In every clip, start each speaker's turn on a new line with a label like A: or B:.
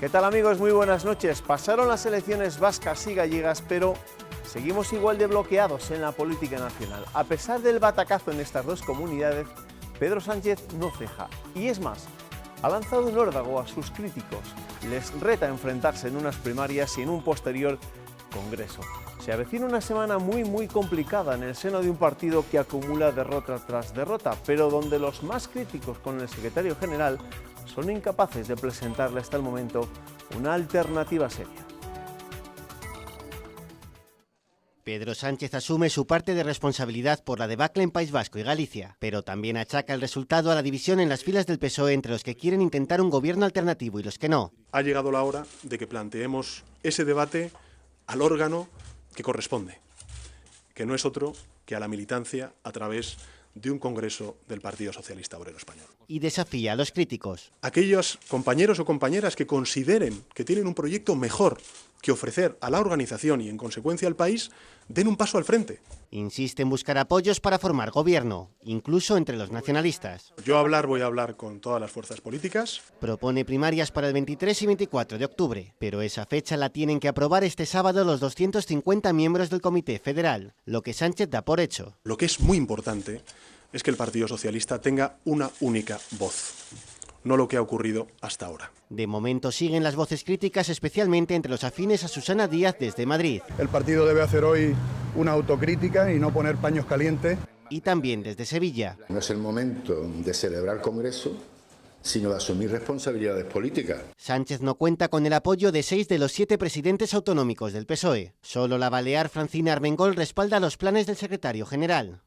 A: ¿Qué tal, amigos? Muy buenas noches. Pasaron las elecciones vascas y gallegas, pero seguimos igual de bloqueados en la política nacional. A pesar del batacazo en estas dos comunidades, Pedro Sánchez no ceja. Y es más, ha lanzado un órdago a sus críticos. Les reta a enfrentarse en unas primarias y en un posterior congreso. Se avecina una semana muy complicada en el seno de un partido que acumula derrota tras derrota, pero donde los más críticos con el secretario general son incapaces de presentarle hasta el momento una alternativa seria.
B: Pedro Sánchez asume su parte de responsabilidad por la debacle en País Vasco y Galicia, pero también achaca el resultado a la división en las filas del PSOE entre los que quieren intentar un gobierno alternativo y los que no.
C: Ha llegado la hora de que planteemos ese debate al órgano que corresponde, que no es otro que a la militancia a través de un congreso del Partido Socialista Obrero Español.
B: Y desafía a los críticos.
C: Aquellos compañeros o compañeras que consideren que tienen un proyecto mejor que ofrecer a la organización y en consecuencia al país, den un paso al frente.
B: Insiste en buscar apoyos para formar gobierno, incluso entre los nacionalistas.
C: Voy a hablar con todas las fuerzas políticas.
B: Propone primarias para el 23 y 24 de octubre, pero esa fecha la tienen que aprobar este sábado los 250 miembros del Comité Federal, lo que Sánchez da por hecho.
C: Lo que es muy importante es que el Partido Socialista tenga una única voz, no lo que ha ocurrido hasta ahora.
B: De momento siguen las voces críticas, especialmente entre los afines a Susana Díaz desde Madrid.
D: El partido debe hacer hoy una autocrítica y no poner paños calientes.
B: Y también desde Sevilla.
E: No es el momento de celebrar el Congreso, sino de asumir responsabilidades políticas.
B: Sánchez no cuenta con el apoyo de 6 de los 7 presidentes autonómicos del PSOE. Solo la balear Francina Armengol respalda los planes del secretario general.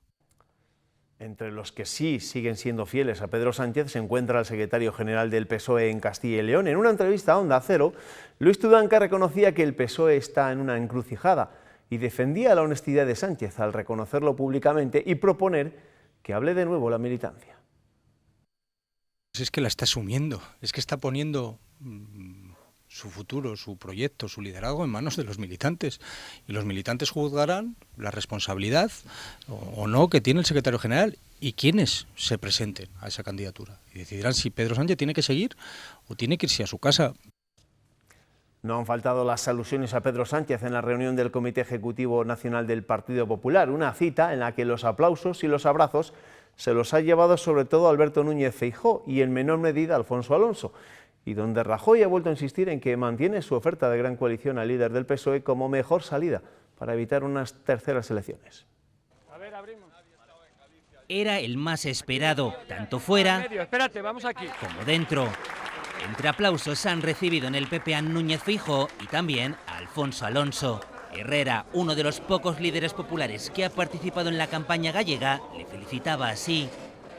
A: Entre los que sí siguen siendo fieles a Pedro Sánchez se encuentra el secretario general del PSOE en Castilla y León. En una entrevista a Onda Cero, Luis Tudanca reconocía que el PSOE está en una encrucijada y defendía la honestidad de Sánchez al reconocerlo públicamente y proponer que hable de nuevo la militancia.
F: Es que la está asumiendo, es que está poniendo su futuro, su proyecto, su liderazgo en manos de los militantes. Y los militantes juzgarán la responsabilidad o no que tiene el secretario general y quienes se presenten a esa candidatura. Y decidirán si Pedro Sánchez tiene que seguir o tiene que irse a su casa.
A: No han faltado las alusiones a Pedro Sánchez en la reunión del Comité Ejecutivo Nacional del Partido Popular, una cita en la que los aplausos y los abrazos se los ha llevado sobre todo Alberto Núñez Feijóo y en menor medida Alfonso Alonso, y donde Rajoy ha vuelto a insistir en que mantiene su oferta de gran coalición al líder del PSOE como mejor salida para evitar unas terceras elecciones.
G: Era el más esperado, tanto fuera como dentro. Entre aplausos han recibido en el PP a Núñez Feijóo y también a Alfonso Alonso. Herrera, uno de los pocos líderes populares que ha participado en la campaña gallega, le felicitaba así.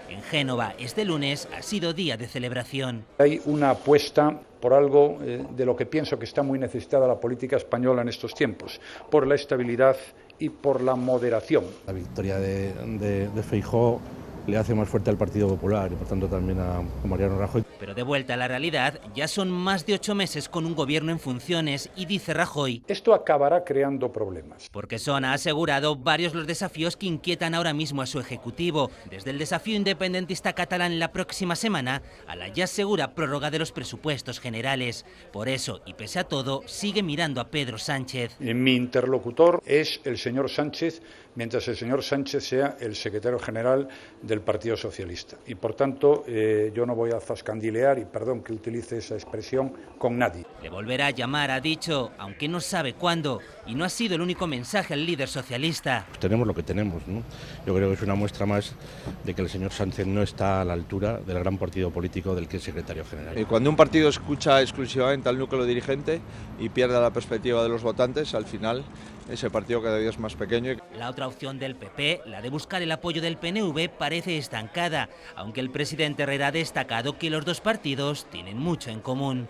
G: En Génova, este lunes ha sido día de celebración.
H: Hay una apuesta por algo de lo que pienso que está muy necesitada la política española en estos tiempos, por la estabilidad y por la moderación.
I: La victoria de Feijóo le hace más fuerte al Partido Popular y por tanto también a Mariano Rajoy.
G: Pero de vuelta a la realidad, ya son más de 8 meses con un gobierno en funciones y dice Rajoy:
H: esto acabará creando problemas.
G: Porque Son ha asegurado varios los desafíos que inquietan ahora mismo a su ejecutivo, desde el desafío independentista catalán la próxima semana a la ya segura prórroga de los presupuestos generales. Por eso, y pese a todo, sigue mirando a Pedro Sánchez.
H: Mi interlocutor es el señor Sánchez, mientras el señor Sánchez sea el secretario general del Partido Socialista. Y por tanto, yo no voy a zascandilear, y perdón que utilice esa expresión, con nadie.
G: Le volverá a llamar, ha dicho, aunque no sabe cuándo, y no ha sido el único mensaje al líder socialista.
I: Tenemos lo que tenemos, ¿no? Yo creo que es una muestra más de que el señor Sánchez no está a la altura del gran partido político del que es secretario general.
J: Cuando un partido escucha exclusivamente al núcleo dirigente y pierde la perspectiva de los votantes, al final ese partido cada día es más pequeño.
G: La otra opción del PP, la de buscar el apoyo del PNV, parece estancada, aunque el presidente Herrera ha destacado que los dos partidos tienen mucho en común.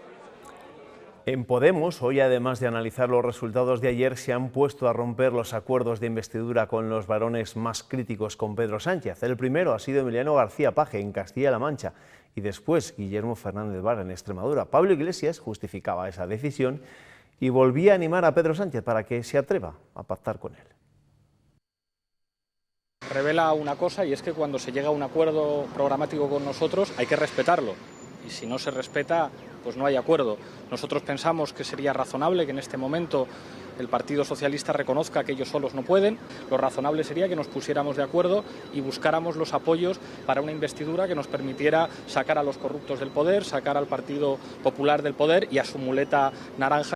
A: En Podemos, hoy además de analizar los resultados de ayer, se han puesto a romper los acuerdos de investidura con los varones más críticos con Pedro Sánchez. El primero ha sido Emiliano García Paje en Castilla-La Mancha y después Guillermo Fernández Vara en Extremadura. Pablo Iglesias justificaba esa decisión y volvía a animar a Pedro Sánchez para que se atreva a pactar con él.
K: Revela una cosa, y es que cuando se llega a un acuerdo programático con nosotros hay que respetarlo, y si no se respeta pues no hay acuerdo. Nosotros pensamos que sería razonable que en este momento el Partido Socialista reconozca que ellos solos no pueden. Lo razonable sería que nos pusiéramos de acuerdo y buscáramos los apoyos para una investidura que nos permitiera sacar a los corruptos del poder, sacar al Partido Popular del poder y a su muleta naranja.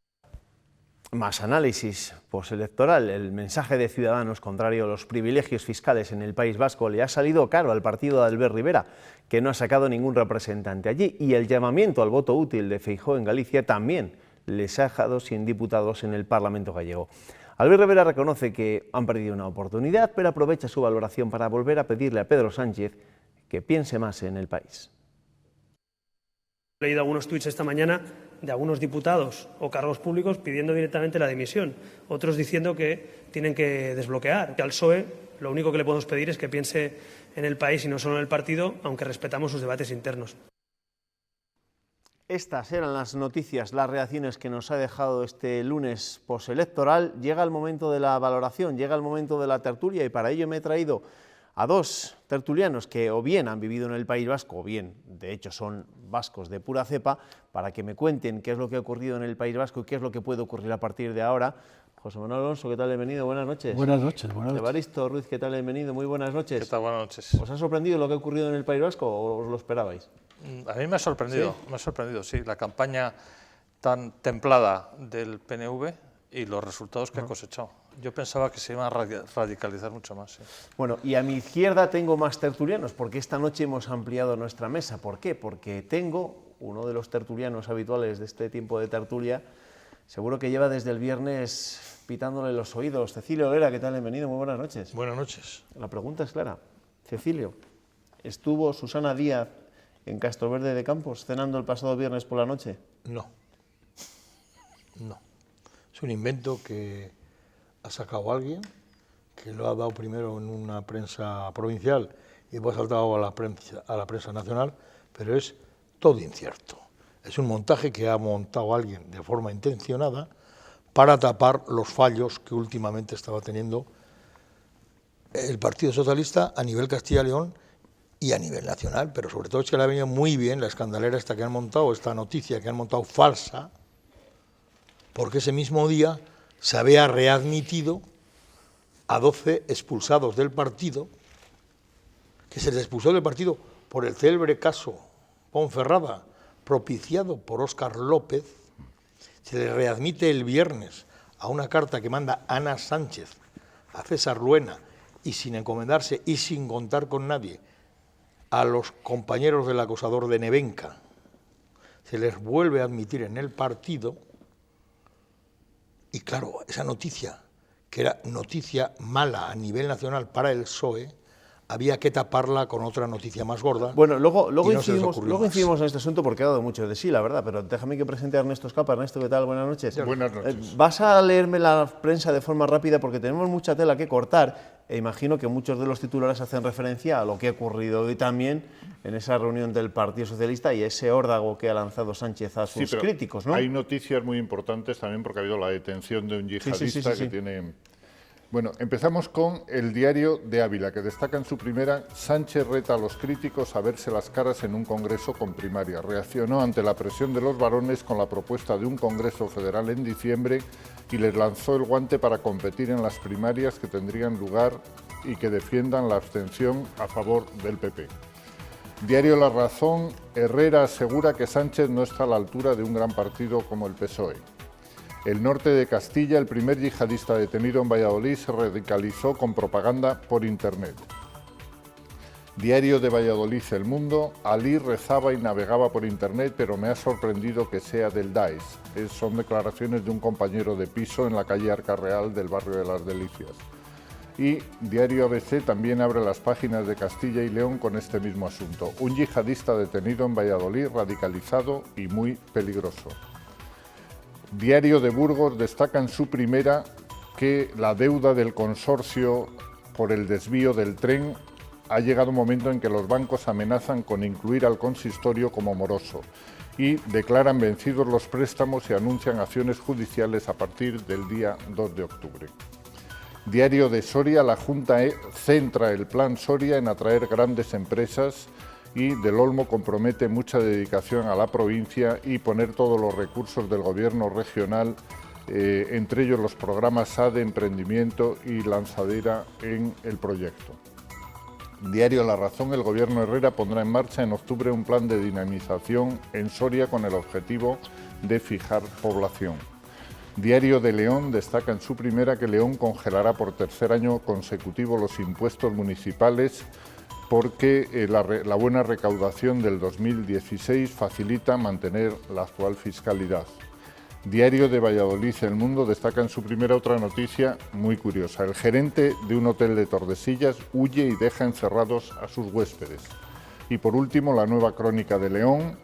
A: Más análisis postelectoral. El mensaje de Ciudadanos contrario a los privilegios fiscales en el País Vasco le ha salido caro al partido de Albert Rivera, que no ha sacado ningún representante allí, y el llamamiento al voto útil de Feijóo en Galicia también les ha dejado sin diputados en el Parlamento gallego. Albert Rivera reconoce que han perdido una oportunidad, pero aprovecha su valoración para volver a pedirle a Pedro Sánchez que piense más en el país.
L: He leído algunos tuits esta mañana de algunos diputados o cargos públicos pidiendo directamente la dimisión, otros diciendo que tienen que desbloquear. Al PSOE lo único que le podemos pedir es que piense en el país y no solo en el partido, aunque respetamos sus debates internos.
A: Estas eran las noticias, las reacciones que nos ha dejado este lunes postelectoral. Llega el momento de la valoración, llega el momento de la tertulia, y para ello me he traído a dos tertulianos que o bien han vivido en el País Vasco o bien, de hecho, son vascos de pura cepa, para que me cuenten qué es lo que ha ocurrido en el País Vasco y qué es lo que puede ocurrir a partir de ahora. José Manuel Alonso, ¿qué tal? Bienvenido, buenas noches.
M: Buenas noches, buenas noches.
L: Evaristo Ruiz, ¿qué tal? Bienvenido, muy buenas noches.
M: ¿Qué tal? Buenas noches.
L: ¿Os ha sorprendido lo que ha ocurrido en el País Vasco o os lo esperabais?
M: A mí me ha sorprendido, ¿Sí? La campaña tan templada del PNV y los resultados que ha cosechado. Yo pensaba que se iban a radicalizar mucho más. Sí.
A: Bueno, y a mi izquierda tengo más tertulianos, porque esta noche hemos ampliado nuestra mesa. ¿Por qué? Porque tengo uno de los tertulianos habituales de este tiempo de tertulia, seguro que lleva desde el viernes pitándole los oídos. Cecilio Olera, ¿qué tal? Bienvenido, muy buenas noches.
M: Buenas noches.
A: La pregunta es clara. Cecilio, ¿estuvo Susana Díaz en Castroverde de Campos cenando el pasado viernes por la noche?
M: No. No. Es un invento que ha sacado alguien, que lo ha dado primero en una prensa provincial y después ha saltado a la prensa nacional, pero es todo incierto. Es un montaje que ha montado alguien de forma intencionada para tapar los fallos que últimamente estaba teniendo el Partido Socialista a nivel Castilla y León y a nivel nacional, pero sobre todo es que le ha venido muy bien la escandalera esta que han montado, esta noticia que han montado falsa, porque ese mismo día se había readmitido a 12 expulsados del partido, que se les expulsó del partido por el célebre caso Ponferrada, propiciado por Óscar López. Se les readmite el viernes a una carta que manda Ana Sánchez a César Luena, y sin encomendarse y sin contar con nadie, a los compañeros del acosador de Nevenka. Se les vuelve a admitir en el partido. Y claro, esa noticia, que era noticia mala a nivel nacional para el PSOE, había que taparla con otra noticia más gorda.
A: Bueno, luego incidimos en este asunto porque ha dado mucho de sí, la verdad, pero déjame que presente a Ernesto Escapa. Ernesto, ¿qué tal? Buenas noches.
N: Buenas noches.
A: Vas a leerme la prensa de forma rápida porque tenemos mucha tela que cortar, e imagino que muchos de los titulares hacen referencia a lo que ha ocurrido hoy también en esa reunión del Partido Socialista y ese órdago que ha lanzado Sánchez a sus críticos, ¿no?
N: Hay noticias muy importantes también porque ha habido la detención de un yihadista que tiene... Bueno, empezamos con el Diario de Ávila, que destaca en su primera: Sánchez reta a los críticos a verse las caras en un congreso con primarias. Reaccionó ante la presión de los varones con la propuesta de un congreso federal en diciembre y les lanzó el guante para competir en las primarias que tendrían lugar y que defiendan la abstención a favor del PP. Diario La Razón: Herrera asegura que Sánchez no está a la altura de un gran partido como el PSOE. El norte de Castilla, el primer yihadista detenido en Valladolid se radicalizó con propaganda por internet. Diario de Valladolid, El Mundo: Alí rezaba y navegaba por internet, pero me ha sorprendido que sea del Daesh. Son declaraciones de un compañero de piso en la calle Arca Real del barrio de Las Delicias. Y Diario ABC también abre las páginas de Castilla y León con este mismo asunto: un yihadista detenido en Valladolid, radicalizado y muy peligroso. Diario de Burgos destaca en su primera que la deuda del consorcio por el desvío del tren ha llegado un momento en que los bancos amenazan con incluir al consistorio como moroso y declaran vencidos los préstamos y anuncian acciones judiciales a partir del día 2 de octubre. Diario de Soria: la Junta centra el plan Soria en atraer grandes empresas y Del Olmo compromete mucha dedicación a la provincia y poner todos los recursos del gobierno regional, entre ellos los programas SADE, emprendimiento y lanzadera en el proyecto. Diario La Razón, el gobierno Herrera pondrá en marcha en octubre un plan de dinamización en Soria con el objetivo de fijar población. Diario de León destaca en su primera que León congelará por tercer año consecutivo los impuestos municipales porque la buena recaudación del 2016 facilita mantener la actual fiscalidad. Diario de Valladolid, El Mundo, destaca en su primera otra noticia muy curiosa. El gerente de un hotel de Tordesillas huye y deja encerrados a sus huéspedes. Y por último, la Nueva Crónica de León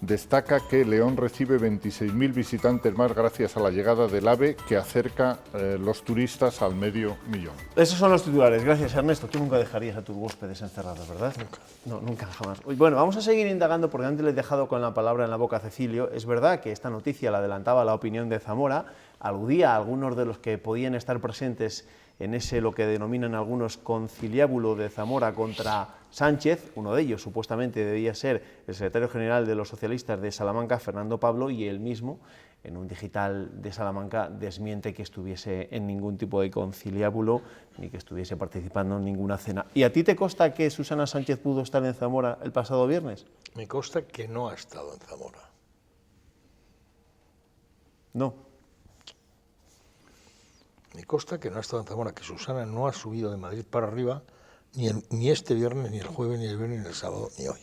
N: destaca que León recibe 26.000 visitantes más gracias a la llegada del AVE que acerca los turistas al medio millón.
A: Esos son los titulares. Gracias, Ernesto. Tú nunca dejarías a tus huéspedes encerrados, ¿verdad? Nunca. No, nunca, jamás. Bueno, vamos a seguir indagando porque antes le he dejado con la palabra en la boca a Cecilio. Es verdad que esta noticia la adelantaba La Opinión de Zamora, aludía a algunos de los que podían estar presentes en ese, lo que denominan algunos, conciliábulo de Zamora contra Sánchez. Uno de ellos supuestamente debía ser el secretario general de los socialistas de Salamanca, Fernando Pablo, y él mismo, en un digital de Salamanca, desmiente que estuviese en ningún tipo de conciliábulo ni que estuviese participando en ninguna cena. ¿Y a ti te consta que Susana Sánchez pudo estar en Zamora el pasado viernes?
M: Me consta que no ha estado en Zamora.
A: No.
M: Me consta que no ha estado en Zamora, que Susana no ha subido de Madrid para arriba ni este viernes, ni el jueves, ni el viernes, ni el sábado, ni hoy.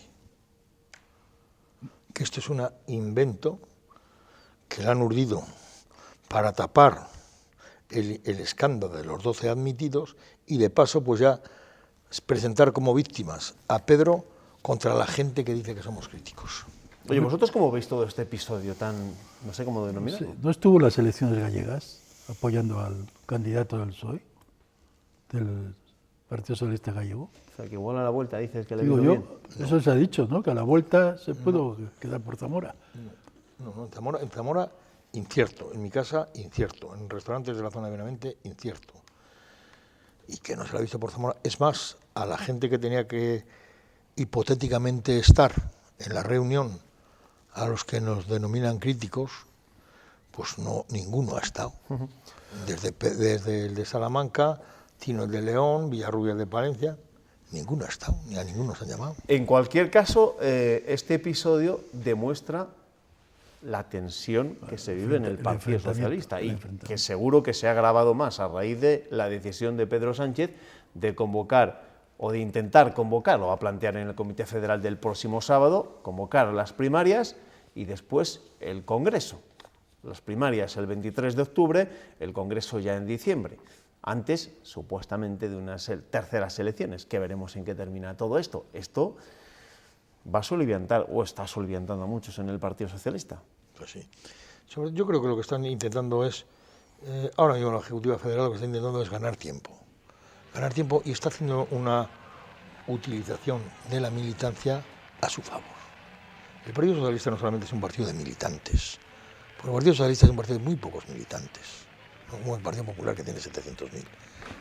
M: Que esto es un invento que le han urdido para tapar el escándalo de los 12 admitidos y de paso pues ya presentar como víctimas a Pedro contra la gente que dice que somos críticos.
A: Oye, ¿vosotros cómo veis todo este episodio tan, no sé cómo denominarlo?
O: Sí, ¿no estuvo en las elecciones gallegas apoyando al candidato del PSOE, del Partido Socialista Gallego?
A: O sea, que igual a la vuelta dices que le
O: digo
A: vino
O: yo,
A: bien.
O: eso se ha dicho, ¿no? Que a la vuelta se pudo quedar por Zamora.
M: No, en Zamora, incierto. En mi casa, incierto. En restaurantes de la zona de Benavente, incierto. Y que no se la ha visto por Zamora. Es más, a la gente que tenía que hipotéticamente estar en la reunión, a los que nos denominan críticos, pues no, ninguno ha estado. Desde el de Salamanca, Tino el de León, Villarrubia de Palencia, ninguno ha estado, ni a ninguno se han llamado.
A: En cualquier caso, este episodio demuestra la tensión que se vive en el Partido Socialista y que seguro que se ha agravado más a raíz de la decisión de Pedro Sánchez de convocar o de intentar convocar, lo va a plantear en el Comité Federal del próximo sábado, convocar las primarias y después el Congreso. Las primarias el 23 de octubre, el Congreso ya en diciembre. Antes, supuestamente, de unas terceras elecciones, que veremos en qué termina todo esto. Esto va a soliviantar, o está soliviantando a muchos en el Partido Socialista.
M: Pues sí. Yo creo que lo que están intentando es, ahora mismo la Ejecutiva Federal lo que está intentando es ganar tiempo. Ganar tiempo y está haciendo una utilización de la militancia a su favor. El Partido Socialista no solamente es un partido de militantes, porque el Partido Socialista es un partido de muy pocos militantes, no como el Partido Popular que tiene 700.000.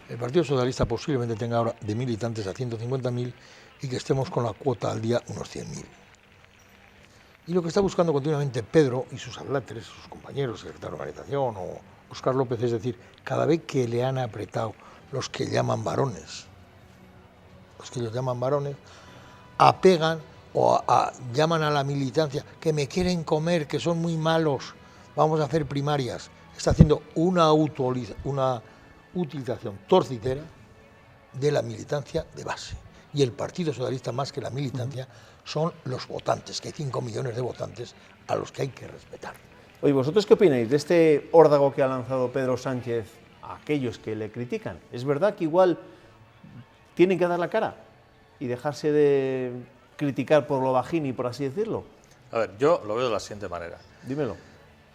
M: El Partido Socialista posiblemente tenga ahora de militantes a 150.000 y que estemos con la cuota al día unos 100.000. Y lo que está buscando continuamente Pedro y sus adláteres, sus compañeros, secretario de organización o Óscar López, es decir, cada vez que le han apretado los que llaman varones, apegan o llaman a la militancia, que me quieren comer, que son muy malos, vamos a hacer primarias. Está haciendo una utilización torticera de la militancia de base. Y el Partido Socialista, más que la militancia, son los votantes, que hay 5 millones de votantes a los que hay que respetar.
A: Oye, ¿vosotros qué opináis de este órdago que ha lanzado Pedro Sánchez a aquellos que le critican? ¿Es verdad que igual tienen que dar la cara y dejarse de criticar por lo bajini, por así decirlo?
P: A ver, yo lo veo de la siguiente manera.
A: Dímelo.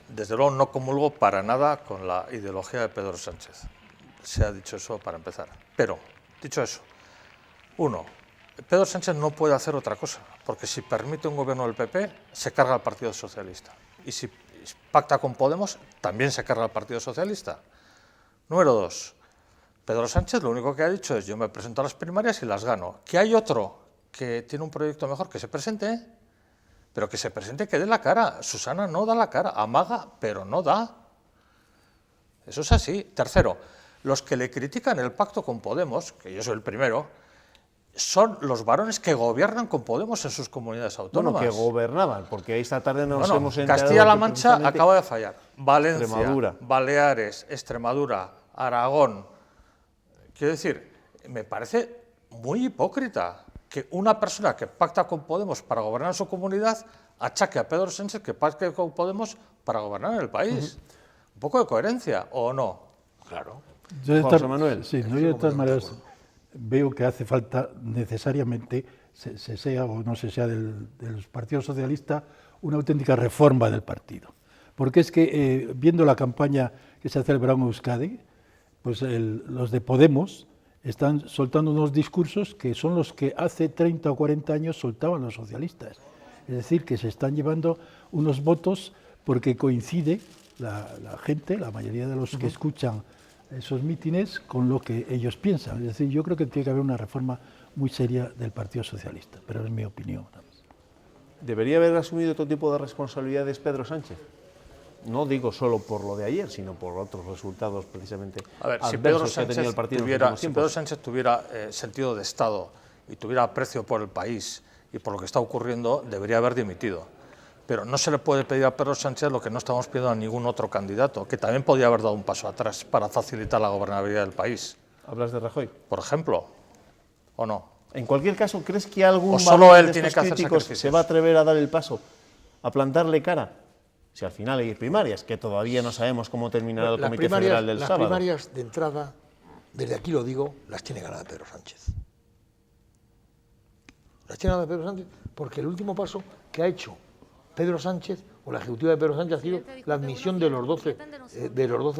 P: Desde luego no comulgo para nada con la ideología de Pedro Sánchez. Se ha dicho eso para empezar. Pero, dicho eso, uno, Pedro Sánchez no puede hacer otra cosa, porque si permite un gobierno del PP, se carga al Partido Socialista. Y si pacta con Podemos, también se carga al Partido Socialista. Número dos, Pedro Sánchez lo único que ha dicho es: yo me presento a las primarias y las gano. Que hay otro que tiene un proyecto mejor, que se presente, pero que se presente, que dé la cara. Susana no da la cara, amaga, pero no da. Eso es así. Tercero, los que le critican el pacto con Podemos, que yo soy el primero, son los varones que gobiernan con Podemos en sus comunidades autónomas.
A: Bueno, que gobernaban, porque esta tarde nos hemos enterado...
P: Castilla-La Mancha acaba de fallar. Valencia,
A: Extremadura.
P: Baleares, Extremadura, Aragón. Quiero decir, me parece muy hipócrita que una persona que pacta con Podemos para gobernar su comunidad achaque a Pedro Sánchez que pacte con Podemos para gobernar el país. Un poco de coherencia, ¿o no?
M: Claro.
A: José Manuel.
O: Sí, no, yo de todas maneras veo que hace falta necesariamente, se sea o no se sea del Partido Socialista, una auténtica reforma del partido. Porque es que, viendo la campaña que se ha celebrado en Euskadi, pues los de Podemos están soltando unos discursos que son los que hace 30 o 40 años soltaban los socialistas. Es decir, que se están llevando unos votos porque coincide la gente, la mayoría de los que escuchan esos mítines, con lo que ellos piensan. Es decir, yo creo que tiene que haber una reforma muy seria del Partido Socialista, pero es mi opinión.
A: ¿Debería haber asumido otro tipo de responsabilidades Pedro Sánchez? No digo solo por lo de ayer, sino por otros resultados precisamente adversos que ha tenido el partido en los últimos tiempos.
P: Si Pedro Sánchez tuviera sentido de Estado y tuviera aprecio por el país y por lo que está ocurriendo, debería haber dimitido. Pero no se le puede pedir a Pedro Sánchez lo que no estamos pidiendo a ningún otro candidato, que también podría haber dado un paso atrás para facilitar la gobernabilidad del país.
A: ¿Hablas de Rajoy?
P: Por ejemplo, ¿o no?
A: En cualquier caso, ¿crees que algún
P: solo él
A: de
P: tiene
A: estos
P: que hacer
A: críticos
P: sacrificios?
A: se va a atrever a dar el paso, a plantarle cara? Si al final hay primarias, que todavía no sabemos cómo terminará el Comité Federal del sábado.
M: Las primarias, de entrada, desde aquí lo digo, las tiene ganadas Pedro Sánchez. Las tiene ganadas Pedro Sánchez porque el último paso que ha hecho Pedro Sánchez, o la ejecutiva de Pedro Sánchez, ha sido la admisión de los 12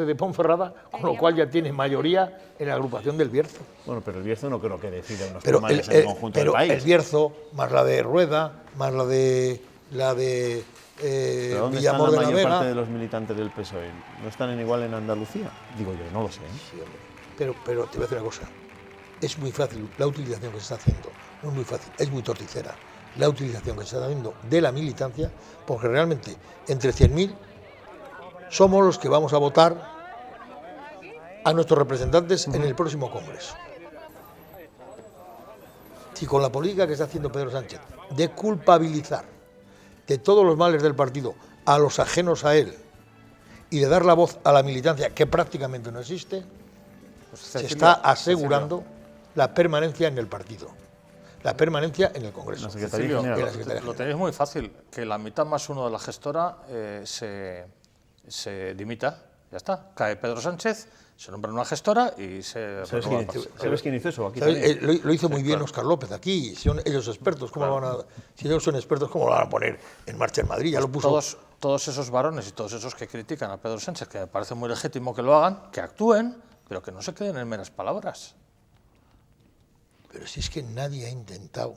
M: de Ponferrada, con lo cual ya tiene mayoría en la agrupación del Bierzo.
A: Bueno, pero el Bierzo no creo que decida unos primarias en el conjunto del país.
M: El Bierzo, más la de Rueda, más la de
A: ¿Pero dónde
M: Villamor
A: están la
M: de la
A: mayor
M: Vega?
A: parte de los militantes del PSOE? ¿No están igual en Andalucía? Digo yo, no lo sé.
M: Sí, hombre. Pero te voy a decir una cosa. Es muy fácil la utilización que se está haciendo. No es muy fácil, es muy torticera la utilización que se está haciendo de la militancia, porque realmente entre 100.000 somos los que vamos a votar a nuestros representantes en el próximo Congreso. Si con la política que está haciendo Pedro Sánchez de culpabilizar de todos los males del partido a los ajenos a él y de dar la voz a la militancia, que prácticamente no existe,
P: Pues
M: se está asegurando la permanencia en el partido, la permanencia en el Congreso.
P: Cecilio, lo tenéis muy fácil, que la mitad más uno de la gestora se dimita, ya está, cae Pedro Sánchez, se nombra una gestora y se...
A: ¿Sabes quién hizo eso? Aquí
M: lo hizo muy bien Óscar López aquí, si son ellos expertos, si ellos son expertos, ¿cómo lo van a poner en marcha en Madrid? Ya lo puso.
P: Todos esos varones y todos esos que critican a Pedro Sánchez, que me parece muy legítimo que lo hagan, que actúen, pero que no se queden en meras palabras.
M: Pero si es que nadie ha intentado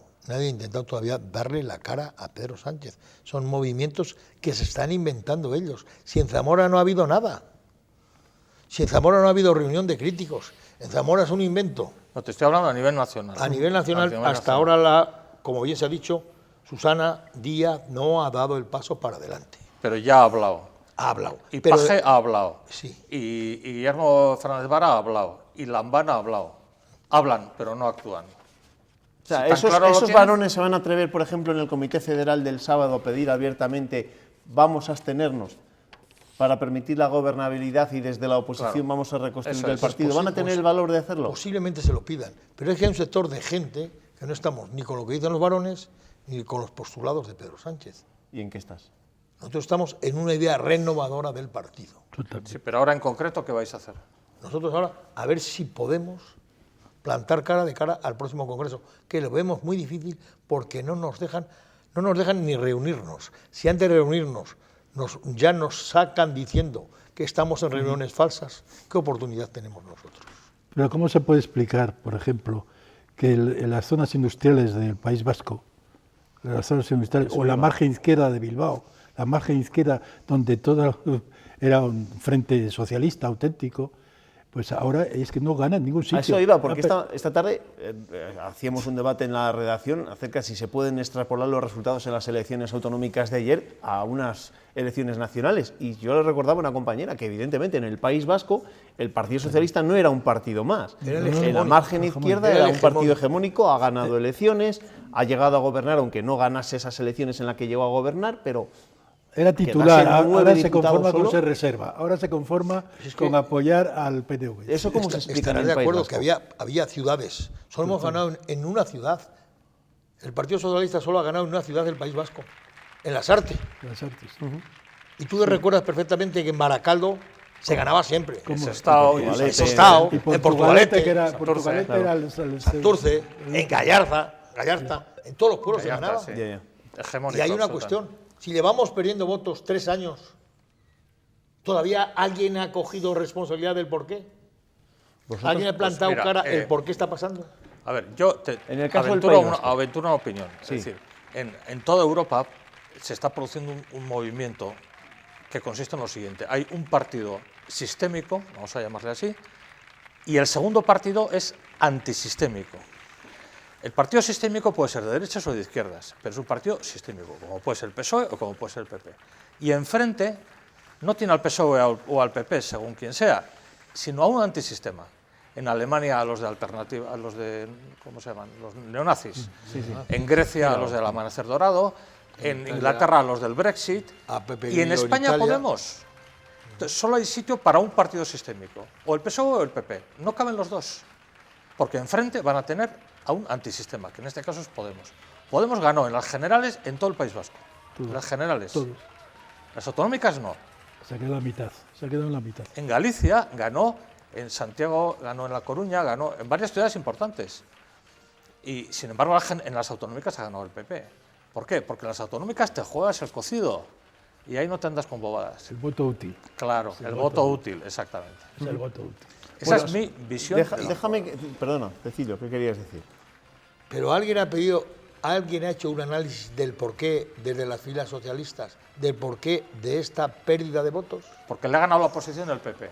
M: todavía darle la cara a Pedro Sánchez. Son movimientos que se están inventando ellos. Si en Zamora no ha habido nada, si en Zamora no ha habido reunión de críticos, en Zamora es un invento.
P: No, te estoy hablando a nivel nacional.
M: A nivel nacional, hasta ahora, como bien se ha dicho, Susana Díaz no ha dado el paso para adelante.
P: Pero ya ha hablado.
M: Ha hablado.
P: Y Paje ha hablado.
M: Sí.
P: Y Guillermo Fernández Vara ha hablado. Y Lambán ha hablado. Hablan, pero no actúan.
A: O sea, esos varones se van a atrever, por ejemplo, en el Comité Federal del sábado a pedir abiertamente vamos a abstenernos para permitir la gobernabilidad y desde la oposición vamos a reconstruir el partido. ¿Van a tener el valor de hacerlo?
M: Posiblemente se lo pidan, pero es que hay un sector de gente que no estamos ni con lo que dicen los varones ni con los postulados de Pedro Sánchez.
A: ¿Y en qué estás?
M: Nosotros estamos en una idea renovadora del partido.
P: Sí, pero ahora en concreto, ¿qué vais a hacer?
M: Nosotros ahora, a ver si podemos plantar cara de cara al próximo Congreso, que lo vemos muy difícil porque no nos dejan ni reunirnos. Si antes de reunirnos ya nos sacan diciendo que estamos en reuniones falsas, ¿qué oportunidad tenemos nosotros?
O: Pero ¿cómo se puede explicar, por ejemplo, que en las zonas industriales del País Vasco, las zonas industriales, o la margen izquierda de Bilbao, la margen izquierda donde todo era un frente socialista auténtico, pues ahora es que no ganan ningún sitio.
A: A eso iba, porque esta tarde hacíamos un debate en la redacción acerca de si se pueden extrapolar los resultados en las elecciones autonómicas de ayer a unas elecciones nacionales. Y yo le recordaba a una compañera que evidentemente en el País Vasco el Partido Socialista no era un partido más. En la margen izquierda era un partido hegemónico, ha ganado elecciones, ha llegado a gobernar, aunque no ganase esas elecciones en las que llegó a gobernar, pero...
O: Era titular, ahora se conforma con ser reserva, ahora se conforma con apoyar al PNV.
A: ¿Eso cómo se explica en el
M: Estarás de acuerdo
A: País
M: que había ciudades, solo hemos ganado en una ciudad. El Partido Socialista solo ha ganado en una ciudad del País Vasco, en Las Artes. Y tú te recuerdas perfectamente que en Baracaldo se ganaba siempre.
P: En Sestao,
M: en Portugalete,
O: que era el
M: Santurce, en Gallarta, en todos los pueblos se ganaba.
P: Sí.
M: Y hay una cuestión. Si llevamos perdiendo votos 3 años, ¿todavía alguien ha cogido responsabilidad del porqué? ¿Alguien ha plantado cara el por qué está pasando?
P: A ver, yo te
A: en el caso
P: aventuro una opinión.
A: Sí.
P: Es decir, en toda Europa se está produciendo un movimiento que consiste en lo siguiente. Hay un partido sistémico, vamos a llamarle así, y el segundo partido es antisistémico. El partido sistémico puede ser de derechas o de izquierdas, pero es un partido sistémico, como puede ser el PSOE o como puede ser el PP. Y enfrente no tiene al PSOE o al PP, según quien sea, sino a un antisistema. En Alemania a los de alternativa, a los de, ¿cómo se llaman?, los neonazis. En Grecia a los del Amanecer Dorado, en Inglaterra a los del Brexit, y en España Podemos. Entonces, solo hay sitio para un partido sistémico, o el PSOE o el PP. No caben los dos, porque enfrente van a tener a un antisistema, que en este caso es Podemos. Podemos ganó en las generales en todo el País Vasco. En las generales. Las autonómicas no.
O: Se ha quedado en la mitad.
P: En Galicia ganó, en Santiago ganó, en La Coruña ganó, en varias ciudades importantes. Y sin embargo en las autonómicas ha ganado el PP. ¿Por qué? Porque en las autonómicas te juegas el cocido y ahí no te andas con bobadas.
O: El voto útil.
P: Claro, el voto útil, exactamente.
O: Es el voto útil.
P: Esa es mi visión.
A: Perdona, Cecilio, ¿qué querías decir?
M: Pero alguien ha hecho un análisis del porqué desde las filas socialistas, del porqué de esta pérdida de votos.
P: Porque le ha ganado la oposición el PP.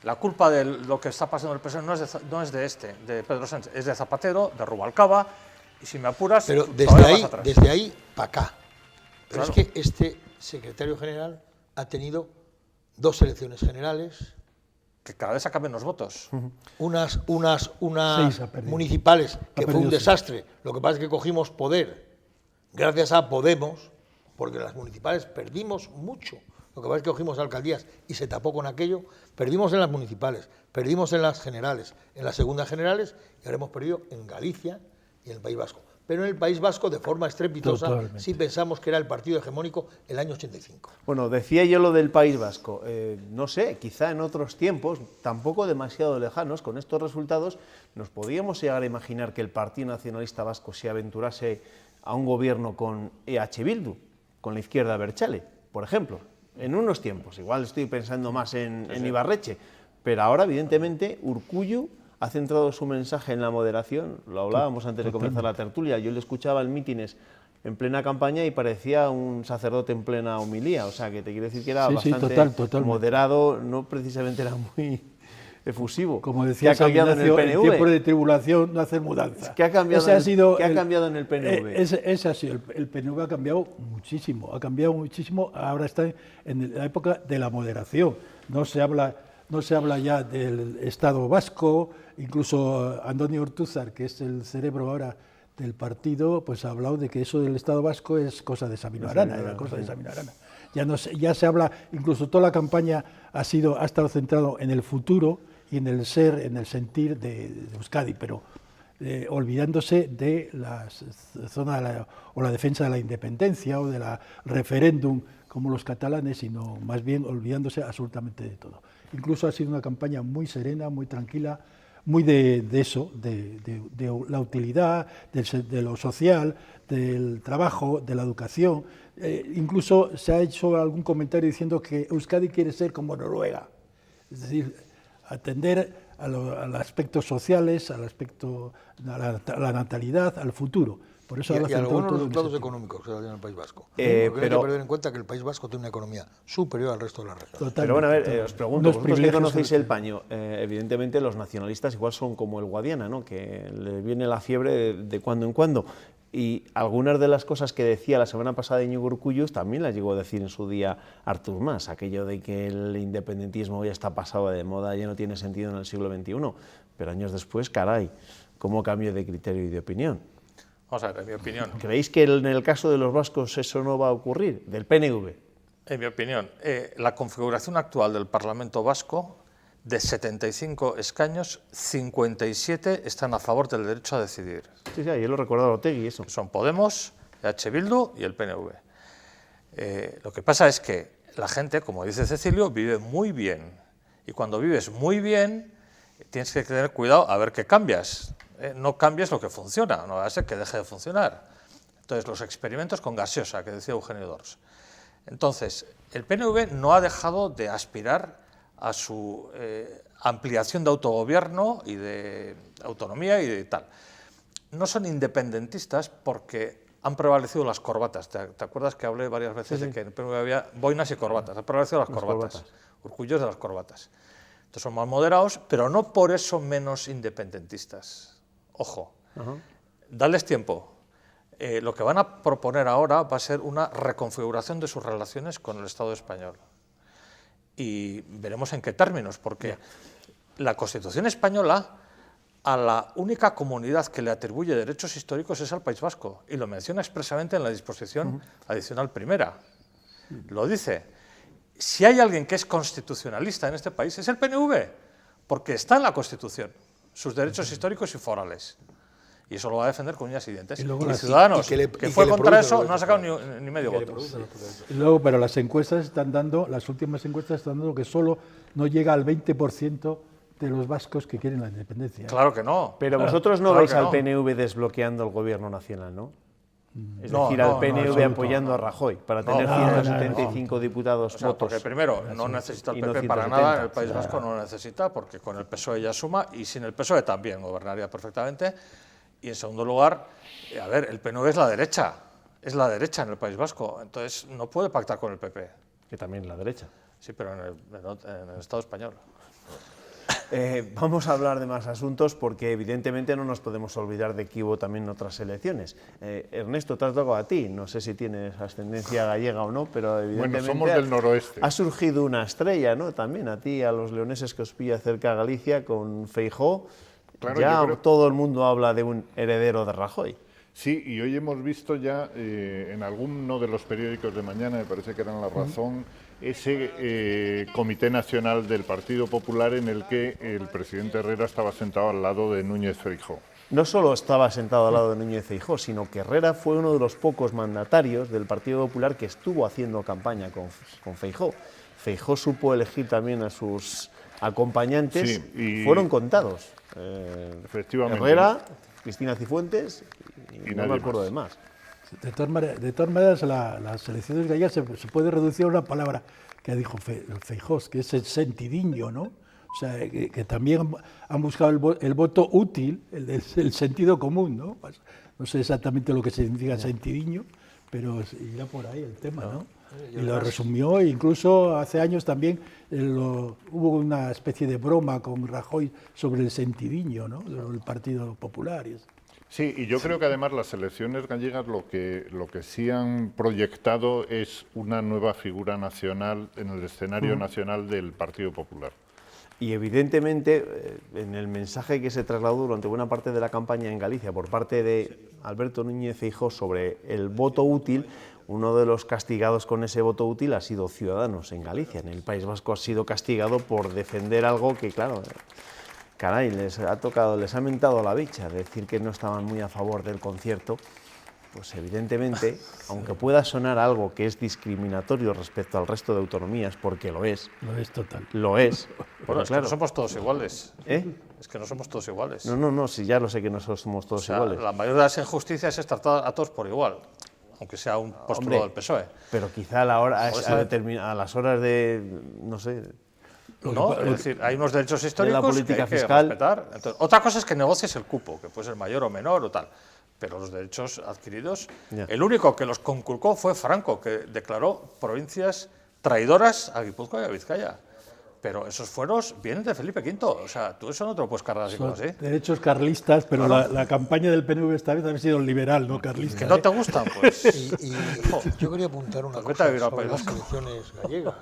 P: La culpa de lo que está pasando en el PSOE no es de Pedro Sánchez, es de Zapatero, de Rubalcaba, y si me apuras,
M: pero desde ahí para acá. Pero claro. Es que este secretario general ha tenido 2 elecciones generales.
P: Que cada vez sacan menos votos.
M: Unas municipales, que fue un desastre. Lo que pasa es que cogimos poder gracias a Podemos, porque en las municipales perdimos mucho. Lo que pasa es que cogimos alcaldías y se tapó con aquello. Perdimos en las municipales, perdimos en las generales, en las segundas generales, y ahora hemos perdido en Galicia y en el País Vasco. Pero en el País Vasco, de forma estrepitosa, sí pensamos que era el partido hegemónico el año 85.
A: Bueno, decía yo lo del País Vasco. No sé, quizá en otros tiempos, tampoco demasiado lejanos, con estos resultados, nos podíamos llegar a imaginar que el Partido Nacionalista Vasco se aventurase a un gobierno con EH Bildu, con la izquierda abertzale, por ejemplo. En unos tiempos, igual estoy pensando más en Ibarretxe, pero ahora, evidentemente, Urkullu ha centrado su mensaje en la moderación. Lo hablábamos antes de comenzar la tertulia. Yo le escuchaba en mítines en plena campaña y parecía un sacerdote en plena homilía. O sea, que te quiero decir que era bastante moderado, no precisamente era muy efusivo.
O: Como decía San Ignacio, en tiempo de tribulación no hacer mudanza.
A: ¿Qué ha cambiado en el PNV?
O: Ese ha sido, el PNV ha cambiado muchísimo, ahora está en la época de la moderación. No se habla ya del Estado vasco, incluso Andoni Ortúzar, que es el cerebro ahora del partido, pues ha hablado de que eso del Estado vasco es cosa de Sabino Arana, era cosa de Sabino Arana. Ya se habla, incluso toda la campaña ha estado centrado en el futuro y en el ser, en el sentir de Euskadi, pero olvidándose de la zona o la defensa de la independencia o de la referéndum como los catalanes, sino más bien olvidándose absolutamente de todo. Incluso ha sido una campaña muy serena, muy tranquila, muy de eso, de la utilidad, de lo social, del trabajo, de la educación. Incluso se ha hecho algún comentario diciendo que Euskadi quiere ser como Noruega, es decir, atender a los aspectos sociales, al aspecto, a la natalidad, al futuro. Por eso
M: y algunos resultados económicos que se dan en el País Vasco. Pero hay que perder en cuenta que el País Vasco tiene una economía superior al resto de la región.
A: Pero bueno, a ver, os pregunto, vosotros que conocéis el paño, evidentemente los nacionalistas igual son como el Guadiana, ¿no? Que le viene la fiebre de cuando en cuando. Y algunas de las cosas que decía la semana pasada Íñigo Urkullus también las llegó a decir en su día Artur Mas, aquello de que el independentismo ya está pasado de moda, ya no tiene sentido en el siglo XXI. Pero años después, caray, ¿cómo cambio de criterio y de opinión?
P: Vamos a ver, en mi opinión.
A: ¿Creéis que en el caso de los vascos eso no va a ocurrir? Del PNV.
P: En mi opinión, la configuración actual del Parlamento vasco, de 75 escaños, 57 están a favor del derecho a decidir.
A: Sí, yo lo he recordado a Otegi, eso.
P: Son Podemos, EH Bildu y el PNV. Lo que pasa es que la gente, como dice Cecilio, vive muy bien. Y cuando vives muy bien, tienes que tener cuidado a ver qué cambias. No cambies lo que funciona, no va a ser que deje de funcionar. Entonces, los experimentos con gaseosa, que decía Eugenio Dors. Entonces, el PNV no ha dejado de aspirar a su ampliación de autogobierno y de autonomía y de tal. No son independentistas porque han prevalecido las corbatas. ¿Te acuerdas que hablé varias veces de que en el PNV había boinas y corbatas? Han prevalecido las corbatas. Urkullos de las corbatas. Entonces son más moderados, pero no por eso menos independentistas. Ojo, dadles tiempo. Lo que van a proponer ahora va a ser una reconfiguración de sus relaciones con el Estado español. Y veremos en qué términos, porque la Constitución española a la única comunidad que le atribuye derechos históricos es al País Vasco, y lo menciona expresamente en la disposición adicional primera. Lo dice. Si hay alguien que es constitucionalista en este país es el PNV, porque está en la Constitución, sus derechos históricos y forales. Y eso lo va a defender con uñas y dientes. Y Ciudadanos, que fue contra eso, no ha sacado ni medio voto.
O: Y luego, pero las encuestas están dando, las últimas encuestas están dando que solo no llega al 20% de los vascos que quieren la independencia.
P: Claro que no.
A: Pero vosotros no vais al PNV desbloqueando el gobierno nacional, ¿no? Es decir, al PNV apoyando a Rajoy para tener 175 diputados votos.
P: Porque primero, no necesita el PP para nada, en el País Vasco no lo necesita, porque con el PSOE ya suma, y sin el PSOE también gobernaría perfectamente. Y en segundo lugar, a ver, el PNV es la derecha en el País Vasco, entonces no puede pactar con el PP.
A: Que también es la derecha.
P: Sí, pero en el Estado español.
A: Vamos a hablar de más asuntos porque evidentemente no nos podemos olvidar de que hubo también otras elecciones. Ernesto, te has tocado a ti, no sé si tienes ascendencia gallega o no, pero evidentemente
N: somos del noroeste.
A: Ha surgido una estrella, ¿no? También a ti, a los leoneses que os pilla cerca a Galicia con Feijóo. Claro, ya todo el mundo habla de un heredero de Rajoy.
N: Sí, y hoy hemos visto ya en alguno de los periódicos de mañana, me parece que eran La Razón, ese Comité Nacional del Partido Popular en el que el presidente Herrera estaba sentado al lado de Núñez Feijóo.
A: No solo estaba sentado al lado de Núñez Feijóo, sino que Herrera fue uno de los pocos mandatarios del Partido Popular que estuvo haciendo campaña con Feijóo. Feijóo supo elegir también a sus acompañantes, y fueron contados.
N: Efectivamente.
A: Herrera, Cristina Cifuentes y no me acuerdo de más.
O: De todas maneras, las elecciones gallegas se puede reducir a una palabra que dijo Feijóo, que es el sentidiño, ¿no? O sea, que también han buscado el voto útil, el sentido común, ¿no? Pues, no sé exactamente lo que significa sentidiño, pero irá por ahí el tema, ¿no? Y lo resumió, e incluso hace años también hubo una especie de broma con Rajoy sobre el sentidiño, ¿no? Del Partido Popular.
N: Sí, y yo creo que además las elecciones gallegas lo que sí han proyectado es una nueva figura nacional en el escenario nacional del Partido Popular.
A: Y evidentemente, en el mensaje que se trasladó durante buena parte de la campaña en Galicia por parte de Alberto Núñez Feijóo sobre el voto útil, uno de los castigados con ese voto útil ha sido Ciudadanos en Galicia. En el País Vasco ha sido castigado por defender algo que, claro, caray, les ha mentado la bicha, decir que no estaban muy a favor del concierto. Pues evidentemente, aunque pueda sonar algo que es discriminatorio respecto al resto de autonomías, porque lo es.
O: Lo es total.
A: Lo es.
P: Bueno, es que no somos todos iguales. Es que no somos todos iguales.
A: No, sí, ya lo sé que no somos todos iguales.
P: La mayor de las injusticias es tratar a todos por igual, aunque sea un postulado del PSOE.
A: Pero quizá a las horas de, no sé...
P: No, es decir, hay unos derechos históricos
A: de la política
P: que hay
A: fiscal.
P: Que respetar. Entonces, otra cosa es que negocies el cupo, que puede ser mayor o menor o tal. pero los derechos adquiridos,
A: Ya.
P: el único que los conculcó fue Franco, que declaró provincias traidoras a Guipúzcoa y a Vizcaya. Pero esos fueros vienen de Felipe V, o sea, tú eso no te lo puedes cargar así como así.
O: Derechos carlistas, pero
P: Claro.
O: la campaña del PNV esta vez ha sido liberal, no carlista.
P: Que no te gustan, pues.
M: Y yo quería apuntar una
P: Pues
M: cosa
P: vete a vivir al
M: sobre
P: País
M: las
P: Vasco.
M: selecciones gallegas.